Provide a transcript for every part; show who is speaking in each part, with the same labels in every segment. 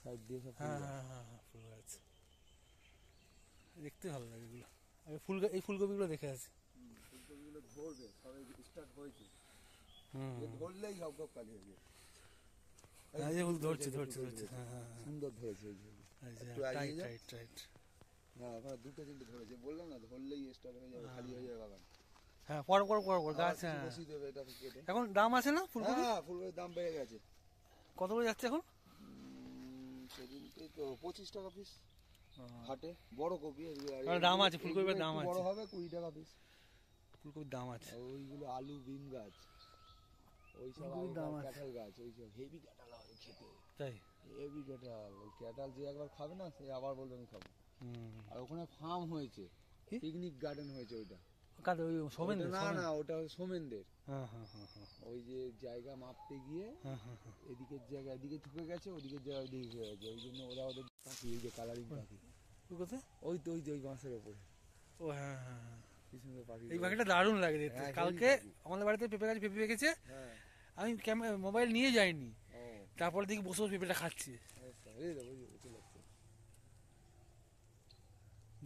Speaker 1: Side দিয়ে সব
Speaker 2: হ্যাঁ হ্যাঁ হ্যাঁ হ্যাঁ, ফুল গাছ দেখতে ভালো লাগে এগুলো। আমি এই ফুলকপিগুলো দেখে আছি।
Speaker 1: ফুলকপিগুলো ধরবে, সবাই স্টার্ট হয়েছে,
Speaker 2: হুম,
Speaker 1: ধরলেই সব সব কালি হয়ে যাবে।
Speaker 2: হ্যাঁ এই ফুল ধরছে ধরছে ধরছে, হ্যাঁ হ্যাঁ হ্যাঁ,
Speaker 1: সুন্দর ধরেছে এই যে, একটু
Speaker 2: রাইট
Speaker 1: এগিয়ে যা।
Speaker 2: Right right.
Speaker 1: হ্যাঁ ওখানে দুটো তিনটে ধরেছে, বললাম না ধরলেই স্টার্ট হয়ে যাবে, খালি হয়ে যাবে বাগান।
Speaker 2: হ্যাঁ পর পর পর পর গাছ,
Speaker 1: কিছু
Speaker 2: হ্যাঁ।
Speaker 1: বসিয়ে দেবে এটা কেটে।
Speaker 2: এখন দাম আছে না ফুলকপি?
Speaker 1: হ্যাঁ ফুলকপির দাম বেড়ে গেছে।
Speaker 2: কত করে যাচ্ছে এখন?
Speaker 1: সেদিনকেই তো 25 টাকা পিস হাটে, বড় কপি।
Speaker 2: দাম আছে, ফুলকপির দাম আছে,
Speaker 1: বড় হবে 20 টাকা পিস।
Speaker 2: ফুলকপির দাম আছে।
Speaker 1: ওইগুলো আলু বিম গাছ, ওই সব
Speaker 2: ফুলকপির দাম আছে।
Speaker 1: কাঁঠাল গাছ, ওই সব হেভি কাঁঠাল হয় খেতে,
Speaker 2: তাই?
Speaker 1: হেভি কাঁঠাল। ওই কাঁঠাল যে একবার খাবে না সে আবার বলবে আমি খাবো। আর ওখানে ফার্ম হয়েছে, পিকনিক গার্ডেন হয়েছে ওইটা।
Speaker 2: কাদের? ওই সোমেনদের?
Speaker 1: না না ওটা সোমেনদের।
Speaker 2: হ্যাঁ হ্যাঁ হ্যাঁ হ্যাঁ,
Speaker 1: ওই যে জায়গা মাপতে গিয়ে এদিকের জায়গা এদিকে ঢুকে গেছে, ওদিকের জায়গা ওদিকে হয়ে গেছে, ওই জন্য ওরা ওদের পাখি, এই যে কালারিং পাখি,
Speaker 2: কোথায়?
Speaker 1: ওই তো ওই বাঁশের ওপরে
Speaker 2: ও হ্যাঁ হ্যাঁ হ্যাঁ,
Speaker 1: কি সুন্দর পাখি।
Speaker 2: এই পাখিটা দারুণ লাগে দেখতে। কালকে আমাদের বাড়িতে পেঁপে গাছ পেঁপে পেকেছে, আমি মোবাইল নিয়ে যাইনি, তারপর দেখি বসে বসে পেঁপেটা খাচ্ছি।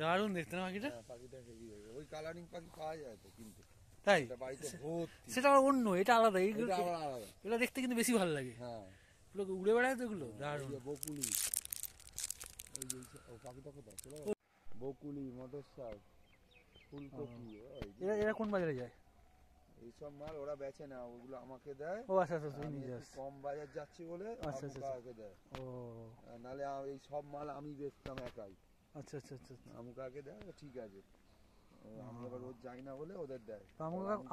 Speaker 2: দারুণ দেখতে না পাখিটা?
Speaker 1: পাখিটা হেভি, ওই কালারিং পাখি পাওয়া যায় তো কিন্তু।
Speaker 2: তাই?
Speaker 1: বাড়িতে ভর্তি।
Speaker 2: সেটা আবার অন্য, এটা আলাদা।
Speaker 1: এটা আবার আলাদা,
Speaker 2: এগুলো দেখতে কিন্তু বেশি ভালো লাগে।
Speaker 1: হ্যাঁ
Speaker 2: উড়ে বেড়ায় তো এগুলো, দারুণ।
Speaker 1: বকুলি, ওই যে পাখিটা কোথায় চলে গেল? বকুলি, মটর শাক, ফুলকপি।
Speaker 2: এরা কোন বাজারে যায়?
Speaker 1: এইসব মাল ওরা বেচে না, ওগুলো আমাকে দেয়।
Speaker 2: ও আচ্ছা আচ্ছা,
Speaker 1: আমি কম বাজার যাচ্ছি বলে আমাকে দেয়।
Speaker 2: ও
Speaker 1: নালে এই সব মাল আমি বেচতাম একাই।
Speaker 2: আচ্ছা আচ্ছা আচ্ছা,
Speaker 1: আমাকে দেয়, ঠিক আছে। আমি আবার রোজ যাই না বলে ওদের দেয়।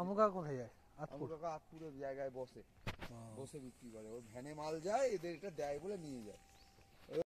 Speaker 2: আমুকা কোথায় যায়?
Speaker 1: আতপুরের জায়গায় বসে বিক্রি করে, ওর ভ্যানে মাল যায়, এদের এটা দেয় বলে নিয়ে যায়।